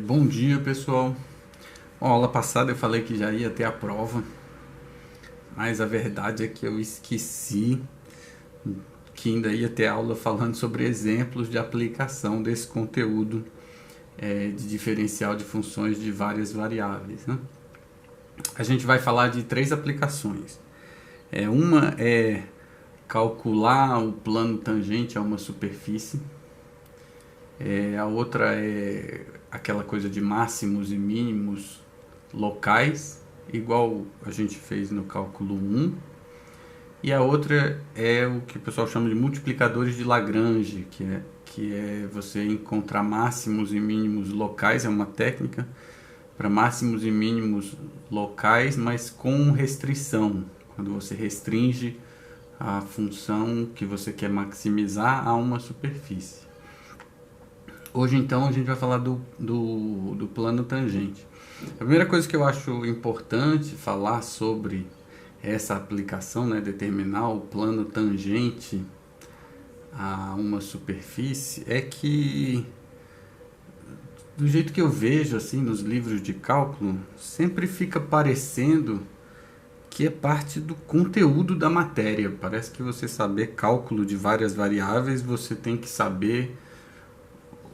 Bom dia, pessoal. Bom, aula passada eu falei que já ia ter a prova, mas a verdade é que eu esqueci que ainda ia ter aula falando sobre exemplos de aplicação desse conteúdo de diferencial de funções de várias variáveis, né? A gente vai falar de três aplicações. Uma é calcular o plano tangente a uma superfície. A outra é aquela coisa de máximos e mínimos locais, igual a gente fez no cálculo 1. E a outra é o que o pessoal chama de multiplicadores de Lagrange, que é você encontrar máximos e mínimos locais, é uma técnica para máximos e mínimos locais, mas com restrição, quando você restringe a função que você quer maximizar a uma superfície. Hoje então a gente vai falar do plano tangente. A primeira coisa que eu acho importante falar sobre essa aplicação, né, determinar o plano tangente a uma superfície, é que do jeito que eu vejo assim nos livros de cálculo, sempre fica parecendo que é parte do conteúdo da matéria. Parece que você saber cálculo de várias variáveis, você tem que saber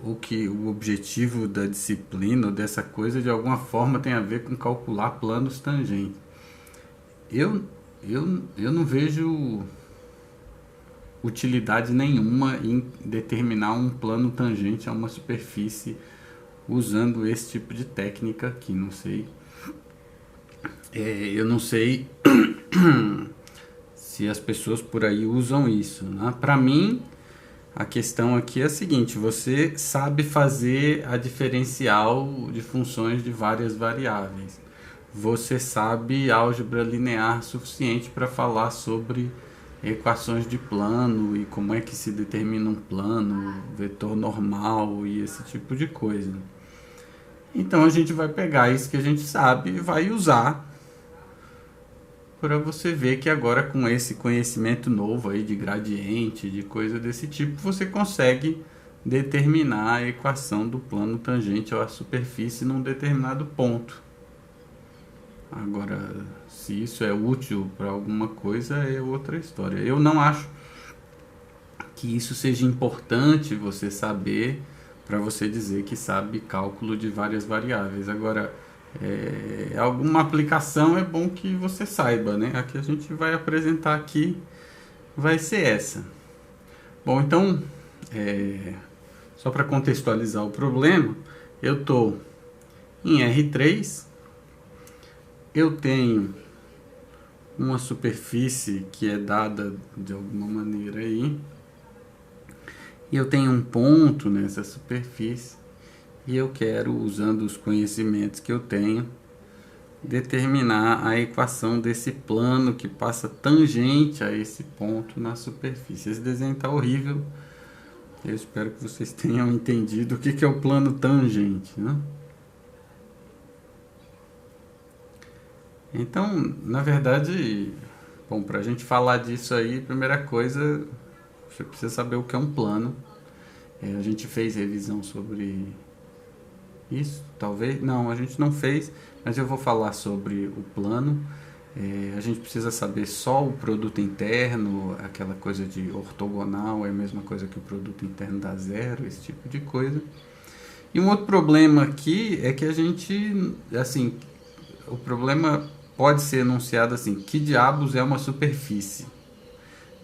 o objetivo da disciplina ou dessa coisa de alguma forma tem a ver com calcular planos tangentes. Eu, eu não vejo utilidade nenhuma em determinar um plano tangente a uma superfície usando esse tipo de técnica aqui, não sei. Eu não sei se as pessoas por aí usam isso, né? Para mim, a questão aqui é a seguinte: você sabe fazer a diferencial de funções de várias variáveis. Você sabe álgebra linear suficiente para falar sobre equações de plano e como é que se determina um plano, vetor normal e esse tipo de coisa. Então a gente vai pegar isso que a gente sabe e vai usar para você ver que agora com esse conhecimento novo aí de gradiente, de coisa desse tipo, você consegue determinar a equação do plano tangente à superfície num determinado ponto. Agora, se isso é útil para alguma coisa é outra história. Eu não acho que isso seja importante você saber para você dizer que sabe cálculo de várias variáveis. Agora, alguma aplicação é bom que você saiba, né? A que a gente vai apresentar aqui vai ser essa. Bom, então, só para contextualizar o problema, eu estou em R3, eu tenho uma superfície que é dada de alguma maneira aí, e eu tenho um ponto nessa superfície, e eu quero, usando os conhecimentos que eu tenho, determinar a equação desse plano que passa tangente a esse ponto na superfície. Esse desenho está horrível. Eu espero que vocês tenham entendido o que é o plano tangente, né? Então, na verdade, bom, para a gente falar disso aí, primeira coisa, você precisa saber o que é um plano. A gente fez revisão sobre isso, talvez? Não, a gente não fez, mas eu vou falar sobre o plano. A gente precisa saber só o produto interno, aquela coisa de ortogonal, é a mesma coisa que o produto interno dá zero, esse tipo de coisa. E um outro problema aqui é que a gente, assim, o problema pode ser enunciado assim: que diabos é uma superfície?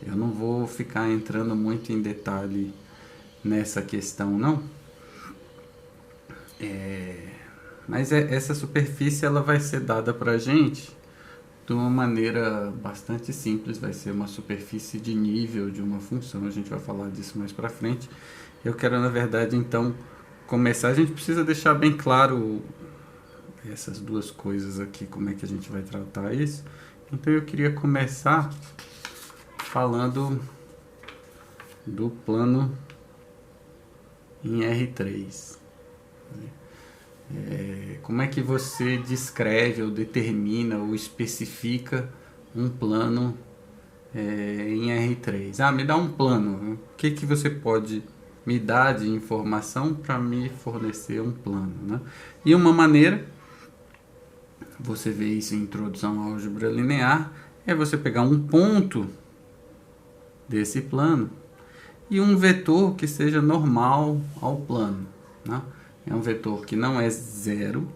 Eu não vou ficar entrando muito em detalhe nessa questão, não. Mas essa superfície ela vai ser dada para a gente de uma maneira bastante simples. Vai ser uma superfície de nível de uma função. A gente vai falar disso mais para frente. Eu quero, na verdade, então, começar. A gente precisa deixar bem claro essas duas coisas aqui, como é que a gente vai tratar isso. Então eu queria começar falando do plano em R3. Como é que você descreve ou determina ou especifica um plano em R3? Me dá um plano. O que você pode me dá de informação para me fornecer um plano, né? E uma maneira, você vê isso em Introdução à Álgebra Linear, é você pegar um ponto desse plano e um vetor que seja normal ao plano, né? É um vetor que não é zero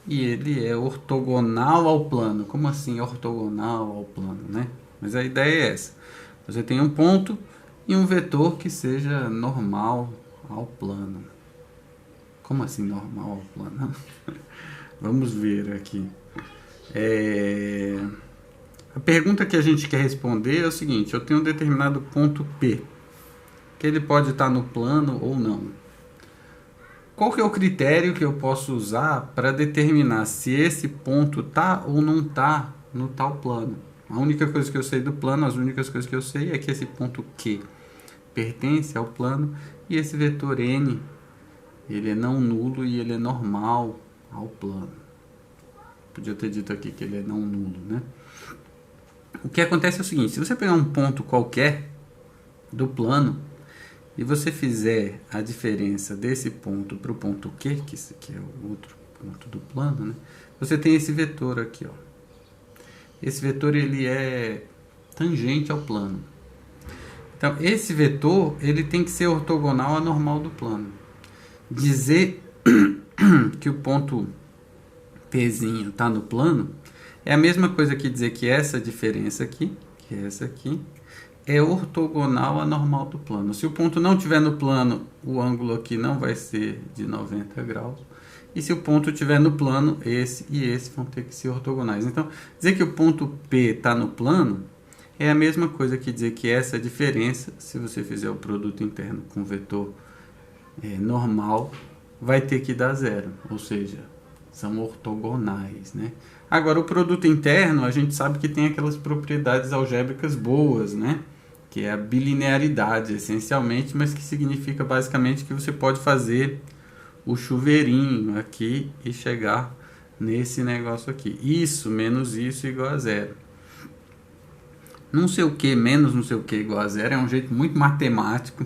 e ele é ortogonal ao plano. Como assim ortogonal ao plano, né? Mas a ideia é essa. Você tem um ponto e um vetor que seja normal ao plano. Como assim normal ao plano? Vamos ver aqui. A pergunta que a gente quer responder é o seguinte: eu tenho um determinado ponto P, que ele pode estar no plano ou não. Qual que é o critério que eu posso usar para determinar se esse ponto está ou não está no tal plano? A única coisa que eu sei do plano, as únicas coisas que eu sei é que esse ponto Q pertence ao plano e esse vetor N, ele é não nulo e ele é normal ao plano. Podia ter dito aqui que ele é não nulo, né? O que acontece é o seguinte: se você pegar um ponto qualquer do plano e você fizer a diferença desse ponto para o ponto Q, que esse aqui é o outro ponto do plano, né? Você tem esse vetor aqui, ó. Esse vetor ele é tangente ao plano. Então, esse vetor ele tem que ser ortogonal à normal do plano. Dizer que o ponto Pzinho está no plano é a mesma coisa que dizer que essa diferença aqui, que é essa aqui, é ortogonal à normal do plano. Se o ponto não estiver no plano, o ângulo aqui não vai ser de 90 graus. E se o ponto estiver no plano, esse e esse vão ter que ser ortogonais. Então, dizer que o ponto P está no plano é a mesma coisa que dizer que essa diferença, se você fizer o produto interno com vetor normal, vai ter que dar zero. Ou seja, são ortogonais, né? Agora, o produto interno, a gente sabe que tem aquelas propriedades algébricas boas, né? Que é a bilinearidade, essencialmente, mas que significa basicamente que você pode fazer o chuveirinho aqui e chegar nesse negócio aqui. Isso menos isso igual a zero. Não sei o que menos não sei o que igual a zero é um jeito muito matemático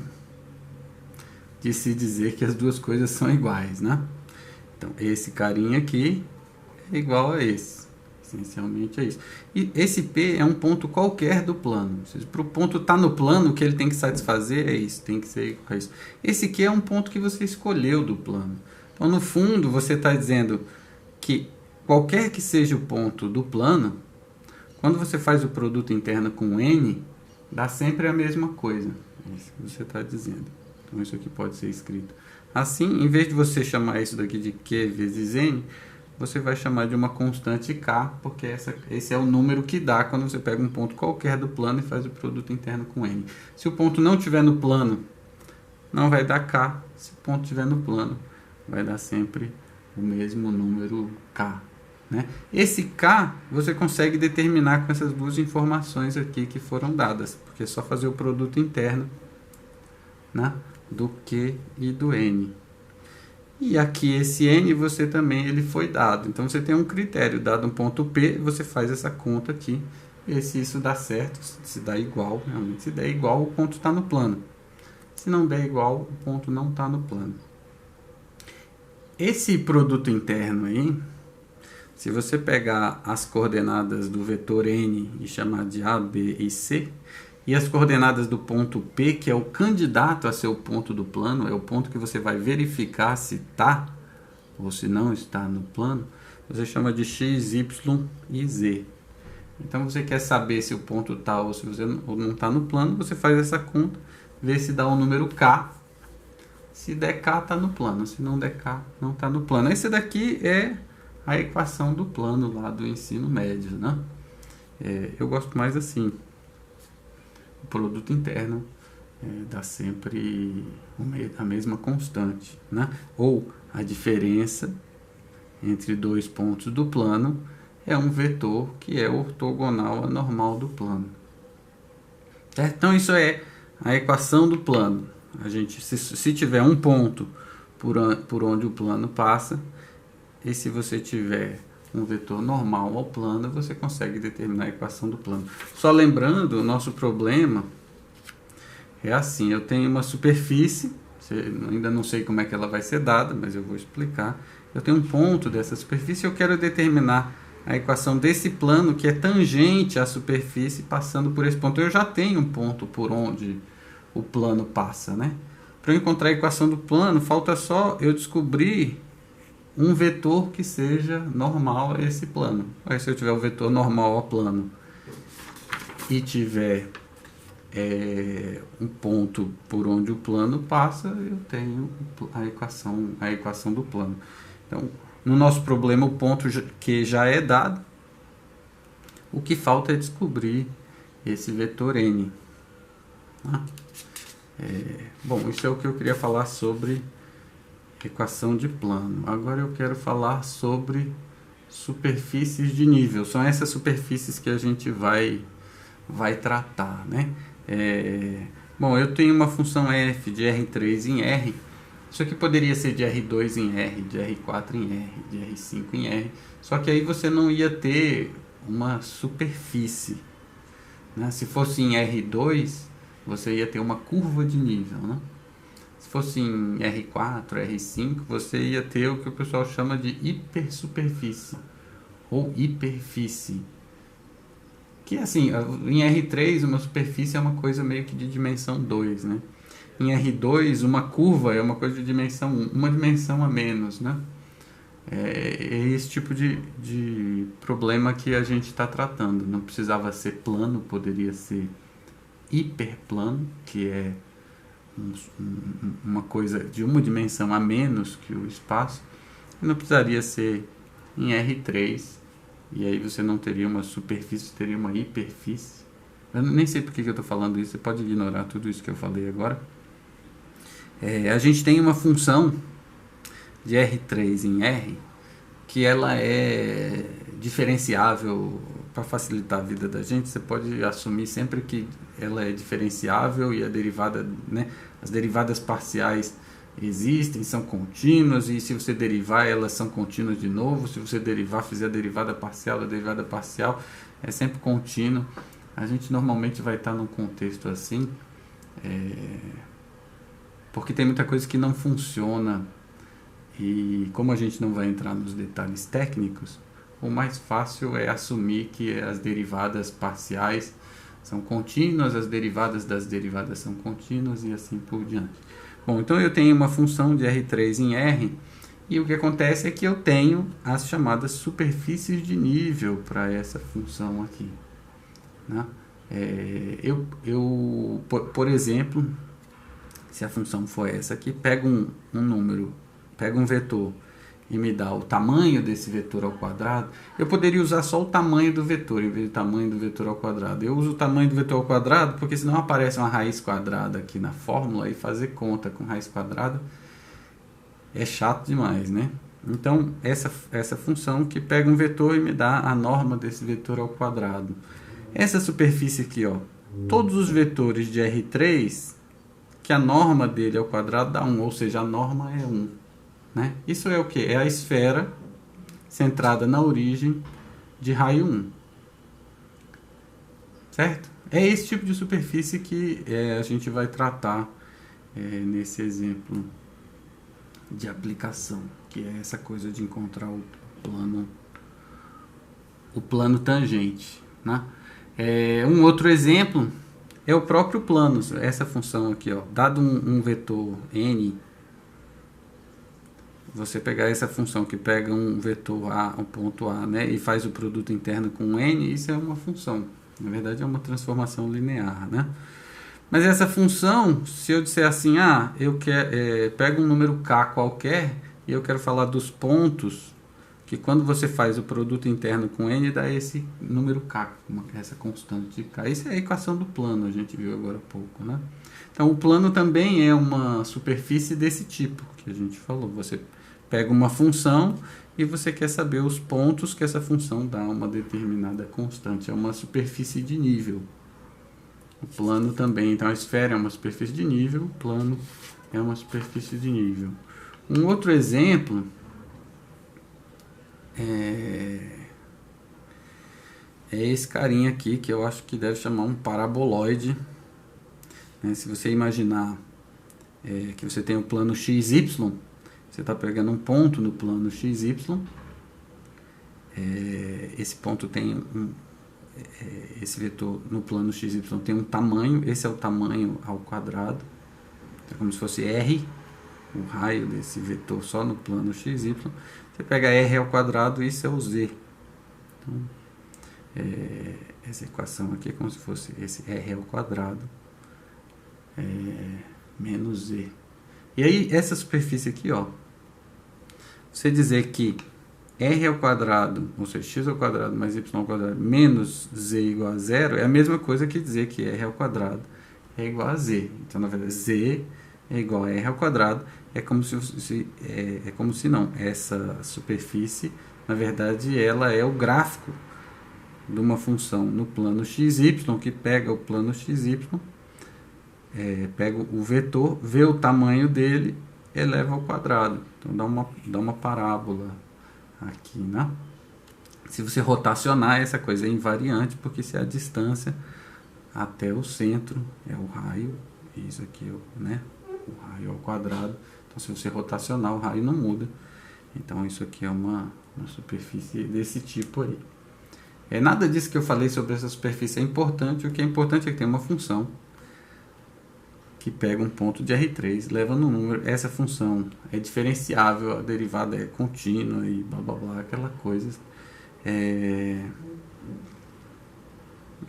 de se dizer que as duas coisas são iguais, né? Então, esse carinha aqui é igual a esse. Essencialmente é isso. E esse P é um ponto qualquer do plano. Para o ponto estar no plano, o que ele tem que satisfazer é isso. Tem que ser igual a isso. Esse Q é um ponto que você escolheu do plano. Então, no fundo, você está dizendo que qualquer que seja o ponto do plano, quando você faz o produto interno com N, dá sempre a mesma coisa. É isso que você está dizendo. Então, isso aqui pode ser escrito assim. Em vez de você chamar isso daqui de Q vezes N, você vai chamar de uma constante K, porque esse é o número que dá quando você pega um ponto qualquer do plano e faz o produto interno com N. Se o ponto não estiver no plano, não vai dar K. Se o ponto estiver no plano, vai dar sempre o mesmo número K, né? Esse K você consegue determinar com essas duas informações aqui que foram dadas, porque é só fazer o produto interno, né, do Q e do N. E aqui esse N você também ele foi dado. Então você tem um critério, dado um ponto P, você faz essa conta aqui. E se isso dá certo, se dá igual, realmente se der igual, o ponto está no plano. Se não der igual, o ponto não está no plano. Esse produto interno aí, se você pegar as coordenadas do vetor N e chamar de A, B e C, e as coordenadas do ponto P, que é o candidato a ser o ponto do plano, é o ponto que você vai verificar se está ou se não está no plano, você chama de X, Y e Z. Então, você quer saber se o ponto está ou se você não está no plano, você faz essa conta, vê se dá o número K. Se der K, está no plano. Se não der K, não está no plano. Esse daqui é a equação do plano lá do ensino médio, né? Eu gosto mais assim. O produto interno dá sempre a mesma constante, né? Ou a diferença entre dois pontos do plano é um vetor que é ortogonal à normal do plano. Certo? Então isso é a equação do plano. A gente, se tiver um ponto por onde o plano passa, e se você tiver um vetor normal ao plano, você consegue determinar a equação do plano. Só lembrando, o nosso problema é assim: eu tenho uma superfície Ainda não sei como é que ela vai ser dada, mas eu vou explicar. Eu tenho um ponto dessa superfície e eu quero determinar a equação desse plano que é tangente à superfície passando por esse ponto. Eu já tenho um ponto por onde o plano passa, né? Para eu encontrar a equação do plano, falta só eu descobrir um vetor que seja normal a esse plano. Aí, se eu tiver o vetor normal ao plano e tiver um ponto por onde o plano passa, eu tenho a equação do plano. Então, no nosso problema, o ponto que já é dado, o que falta é descobrir esse vetor n. Tá? Bom, isso é o que eu queria falar sobre equação de plano. Agora eu quero falar sobre superfícies de nível. São essas superfícies que a gente vai tratar, né? Bom, eu tenho uma função f de R3 em R. Isso aqui poderia ser de R2 em R, de R4 em R, de R5 em R. Só que aí você não ia ter uma superfície, né? Se fosse em R2, você ia ter uma curva de nível, né? Se fosse em R4, R5, você ia ter o que o pessoal chama de hipersuperfície ou hiperfície. Que assim, em R3 uma superfície é uma coisa meio que de dimensão 2, né? Em R2 uma curva é uma coisa de dimensão 1, uma dimensão a menos, né? É esse tipo de problema que a gente está tratando. Não precisava ser plano, poderia ser hiperplano, que é uma coisa de uma dimensão a menos que o espaço. Não precisaria ser em R3, e aí você não teria uma superfície, teria uma hiperfície. Eu nem sei porque que eu estou falando isso, você pode ignorar tudo isso que eu falei agora. A gente tem uma função de R3 em R que ela é diferenciável. Para facilitar a vida da gente, você pode assumir sempre que ela é diferenciável e a derivada, né, as derivadas parciais existem, são contínuas, e se você derivar, elas são contínuas de novo. Se você derivar, fizer a derivada parcial é sempre contínuo. A gente normalmente vai estar num contexto assim, porque tem muita coisa que não funciona, e como a gente não vai entrar nos detalhes técnicos, o mais fácil é assumir que as derivadas parciais são contínuas, as derivadas das derivadas são contínuas e assim por diante. Bom, então eu tenho uma função de R3 em R, e o que acontece é que eu tenho as chamadas superfícies de nível para essa função aqui, né? Por exemplo, se a função for essa aqui, pego um número, pego um vetor e me dá o tamanho desse vetor ao quadrado, eu poderia usar só o tamanho do vetor em vez do tamanho do vetor ao quadrado. Eu uso o tamanho do vetor ao quadrado porque senão aparece uma raiz quadrada aqui na fórmula, e fazer conta com raiz quadrada é chato demais, né? Então, essa função que pega um vetor e me dá a norma desse vetor ao quadrado. Essa superfície aqui, ó, todos os vetores de R3, que a norma dele ao quadrado dá 1, ou seja, a norma é 1. Né? Isso é o que? É a esfera centrada na origem de raio 1. Certo? É esse tipo de superfície que a gente vai tratar nesse exemplo de aplicação, que é essa coisa de encontrar o plano tangente. Né? Um outro exemplo é o próprio plano, essa função aqui, ó, dado um vetor n, você pegar essa função que pega um vetor A, um ponto A, né, e faz o produto interno com n, isso é uma função. Na verdade é uma transformação linear, né? Mas essa função, se eu disser assim, eu pego um número k qualquer e eu quero falar dos pontos que quando você faz o produto interno com n dá esse número k, essa constante de k. Isso é a equação do plano, a gente viu agora há pouco, né? Então o plano também é uma superfície desse tipo que a gente falou. Você pega uma função e você quer saber os pontos que essa função dá uma determinada constante. É uma superfície de nível. O plano também. Então a esfera é uma superfície de nível, o plano é uma superfície de nível. Um outro exemplo é esse carinha aqui, que eu acho que deve chamar um paraboloide. Se você imaginar que você tem o plano XY, você está pegando um ponto no plano XY, esse ponto tem esse vetor no plano XY tem um tamanho, esse é o tamanho ao quadrado, é como se fosse R, o raio desse vetor só no plano XY, você pega R ao quadrado, isso é o Z. Então, essa equação aqui é como se fosse esse R ao quadrado menos Z. E aí, essa superfície aqui, ó, você dizer que R ao quadrado, ou seja, x ao quadrado mais y ao quadrado menos z igual a zero, é a mesma coisa que dizer que R ao quadrado é igual a z. Então, na verdade, z é igual a R ao quadrado, é como se não, essa superfície, na verdade, ela é o gráfico de uma função no plano xy, que pega o plano xy, pega o vetor, vê o tamanho dele, eleva ao quadrado. Então dá uma parábola aqui, né? Se você rotacionar, essa coisa é invariante, porque se a distância até o centro é o raio, isso aqui, né? O raio ao quadrado. Então, se você rotacionar, o raio não muda. Então, isso aqui é uma superfície desse tipo aí. Nada disso que eu falei sobre essa superfície é importante. O que é importante é que tem uma função que pega um ponto de R3, leva no número. Essa função é diferenciável, a derivada é contínua e blá blá blá, aquela coisa.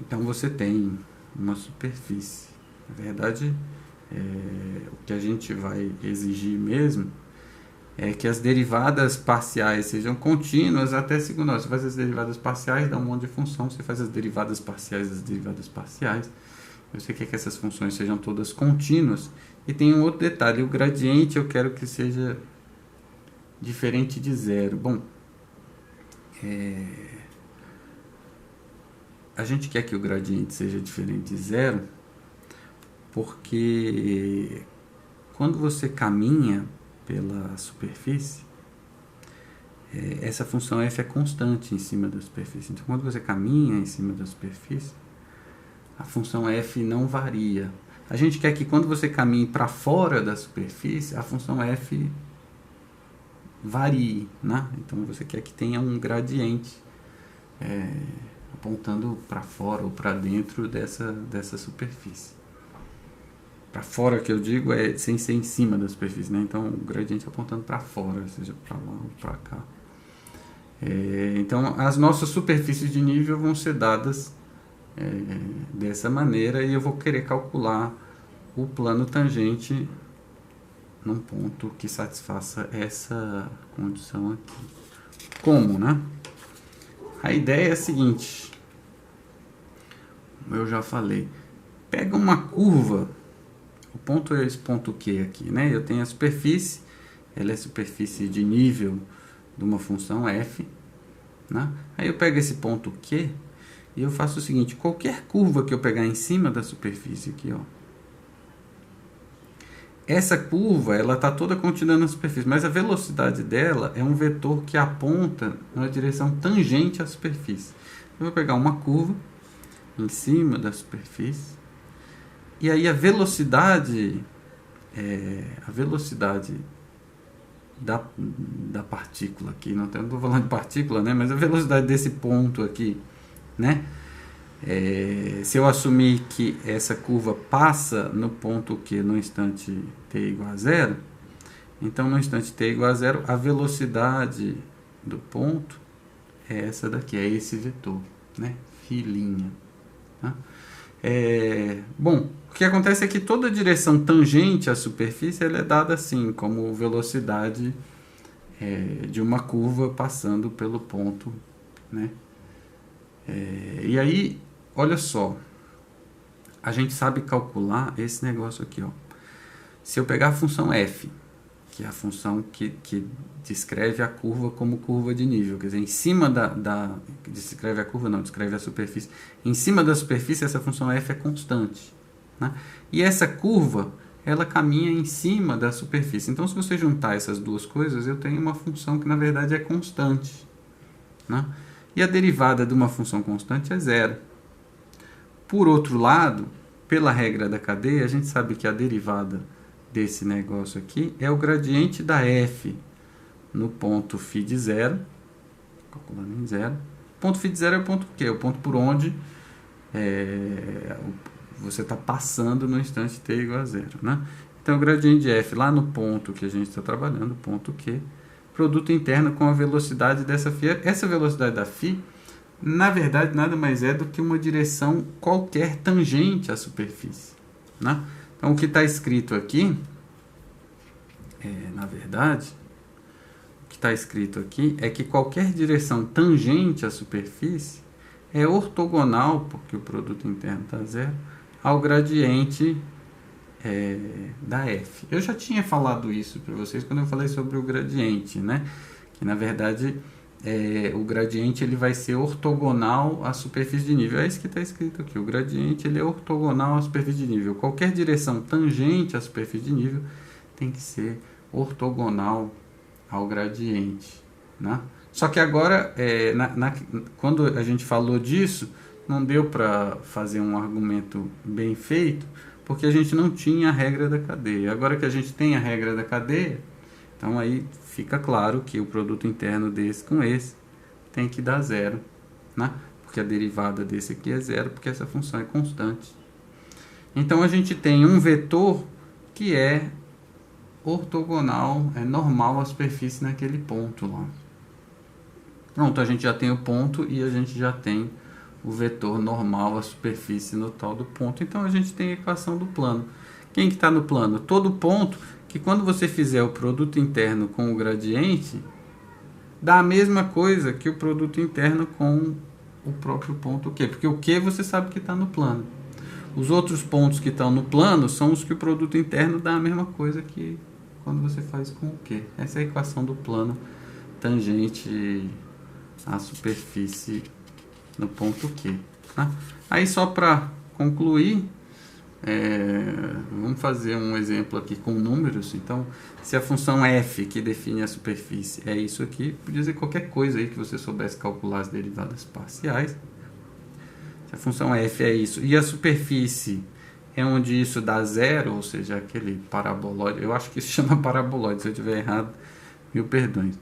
Então você tem uma superfície. Na verdade, o que a gente vai exigir mesmo é que as derivadas parciais sejam contínuas até segundo grau. Você faz as derivadas parciais, dá um monte de função, você faz as derivadas parciais das derivadas parciais. Você quer que essas funções sejam todas contínuas. E tem um outro detalhe, o gradiente eu quero que seja diferente de zero. Bom, a gente quer que o gradiente seja diferente de zero porque quando você caminha pela superfície, essa função f é constante em cima da superfície. Então, quando você caminha em cima da superfície, a função f não varia. A gente quer que quando você caminhe para fora da superfície, a função f varie, né? Então, você quer que tenha um gradiente apontando para fora ou para dentro dessa superfície. Para fora, que eu digo, é sem ser em cima da superfície, né? Então, o gradiente apontando para fora, seja para lá ou para cá. Então, as nossas superfícies de nível vão ser dadas dessa maneira, e eu vou querer calcular o plano tangente num ponto que satisfaça essa condição aqui. Como, né? A ideia é a seguinte, como eu já falei, pega uma curva. O ponto é esse ponto Q aqui, né? Eu tenho a superfície, ela é a superfície de nível de uma função f, né? Aí eu pego esse ponto Q e eu faço o seguinte, qualquer curva que eu pegar em cima da superfície aqui, ó, essa curva, ela está toda contida na superfície, mas a velocidade dela é um vetor que aponta na direção tangente à superfície. Eu vou pegar uma curva em cima da superfície, e aí a velocidade da partícula aqui, não estou falando de partícula, né? Mas a velocidade desse ponto aqui, né? Se eu assumir que essa curva passa no ponto Q no instante t igual a zero, então no instante t igual a zero, a velocidade do ponto é essa daqui, é esse vetor, né? Filinha. Tá? Bom, o que acontece é que toda direção tangente à superfície ela é dada assim, como velocidade de uma curva passando pelo ponto, né? E aí, olha só, a gente sabe calcular esse negócio aqui, ó. Se eu pegar a função f, que é a função que descreve a curva como curva de nível, quer dizer, em cima descreve a curva não, descreve a superfície. Em cima da superfície, essa função f é constante, né? E essa curva, ela caminha em cima da superfície. Então, se você juntar essas duas coisas, eu tenho uma função que, na verdade, é constante, né? E a derivada de uma função constante é zero. Por outro lado, pela regra da cadeia, a gente sabe que a derivada desse negócio aqui é o gradiente da f no ponto φ de zero, calculando em zero. O ponto φ de zero é o ponto Q, o ponto por onde você está passando no instante t igual a zero, né? Então, o gradiente de f lá no ponto que a gente está trabalhando, ponto Q, produto interno com a velocidade dessa φ. Essa velocidade da φ, na verdade, nada mais é do que uma direção qualquer tangente à superfície, né? Então, o que está escrito aqui, na verdade, o que está escrito aqui é que qualquer direção tangente à superfície é ortogonal, porque o produto interno está zero, ao gradiente da f. Eu já tinha falado isso para vocês quando eu falei sobre o gradiente, né? Que na verdade o gradiente ele vai ser ortogonal à superfície de nível. É isso que está escrito aqui. O gradiente ele é ortogonal à superfície de nível. Qualquer direção tangente à superfície de nível tem que ser ortogonal ao gradiente, né? Só que agora, quando a gente falou disso, não deu para fazer um argumento bem feito, porque a gente não tinha a regra da cadeia. Agora que a gente tem a regra da cadeia, então aí fica claro que o produto interno desse com esse tem que dar zero, né? Porque a derivada desse aqui é zero, porque essa função é constante. Então a gente tem um vetor que é ortogonal, é normal à superfície naquele ponto lá. Pronto, a gente já tem o ponto e a gente já tem o vetor normal à superfície no tal do ponto. Então, a gente tem a equação do plano. Quem que está no plano? Todo ponto que quando você fizer o produto interno com o gradiente, dá a mesma coisa que o produto interno com o próprio ponto Q. Porque o Q você sabe que está no plano. Os outros pontos que estão no plano são os que o produto interno dá a mesma coisa que quando você faz com o Q. Essa é a equação do plano tangente à superfície no ponto Q. Tá? Aí só para concluir, vamos fazer um exemplo aqui com números. Então, se a função f que define a superfície é isso aqui, podia dizer qualquer coisa aí que você soubesse calcular as derivadas parciais. Se a função f é isso e a superfície é onde isso dá zero, ou seja, aquele parabolóide, eu acho que isso chama parabolóide, se eu estiver errado, mil perdões.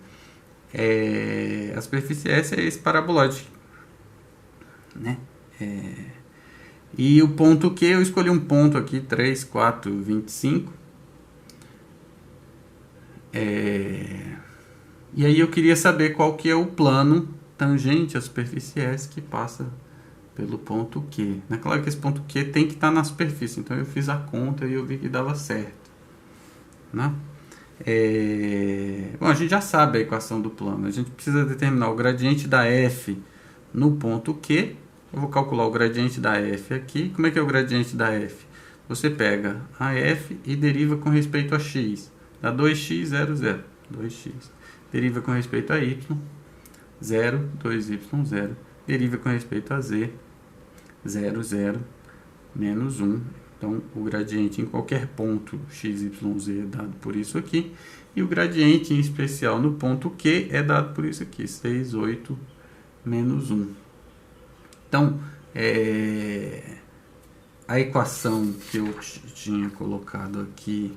A superfície S é esse parabolóide, né? E o ponto Q, eu escolhi um ponto aqui, 3, 4, 25. E aí eu queria saber qual que é o plano tangente à superfície S que passa pelo ponto Q. É claro que esse ponto Q tem que estar na superfície, então eu fiz a conta e eu vi que dava certo, né? Bom, a gente já sabe a equação do plano. A gente precisa determinar o gradiente da f no ponto Q. Eu vou calcular o gradiente da f aqui. Como é que é o gradiente da f? Você pega a f e deriva com respeito a x. Dá 2x, 0, 0. 2x. Deriva com respeito a y. 0, 2y, 0. Deriva com respeito a z. 0, 0, menos 1. Então, o gradiente em qualquer ponto x, y, z é dado por isso aqui. E o gradiente em especial no ponto Q é dado por isso aqui. 6, 8, menos 1. Então, a equação que eu tinha colocado aqui,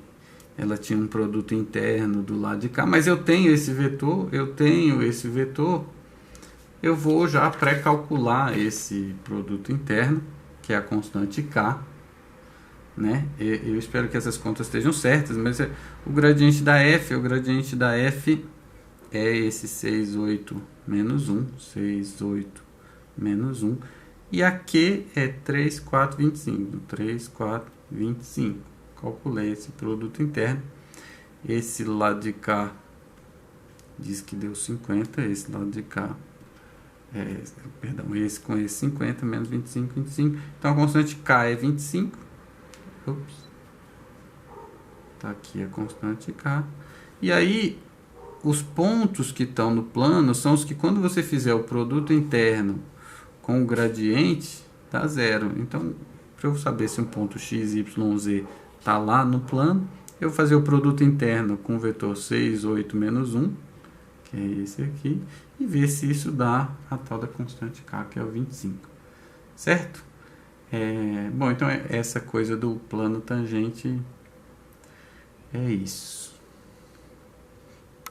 ela tinha um produto interno do lado de cá. Mas eu tenho esse vetor, eu vou já pré-calcular esse produto interno, que é a constante K. Né? Eu espero que essas contas estejam certas, mas o gradiente da f é esse 6, 8, menos 1, 6, 8, menos 1, e a Q é 3, 4, 25, 3, 4, 25. Calculei esse produto interno, esse lado de cá diz que deu 50, esse lado de cá, esse com esse 50, menos 25, 25, então a constante K é 25. Tá aqui a constante K. E aí, os pontos que estão no plano são os que, quando você fizer o produto interno com o gradiente, dá zero. Então, para eu saber se um ponto x, y, z está lá no plano, eu vou fazer o produto interno com o vetor 6, 8, menos 1, que é esse aqui, e ver se isso dá a tal da constante K, que é o 25. Certo? Bom, então essa coisa do plano tangente É isso.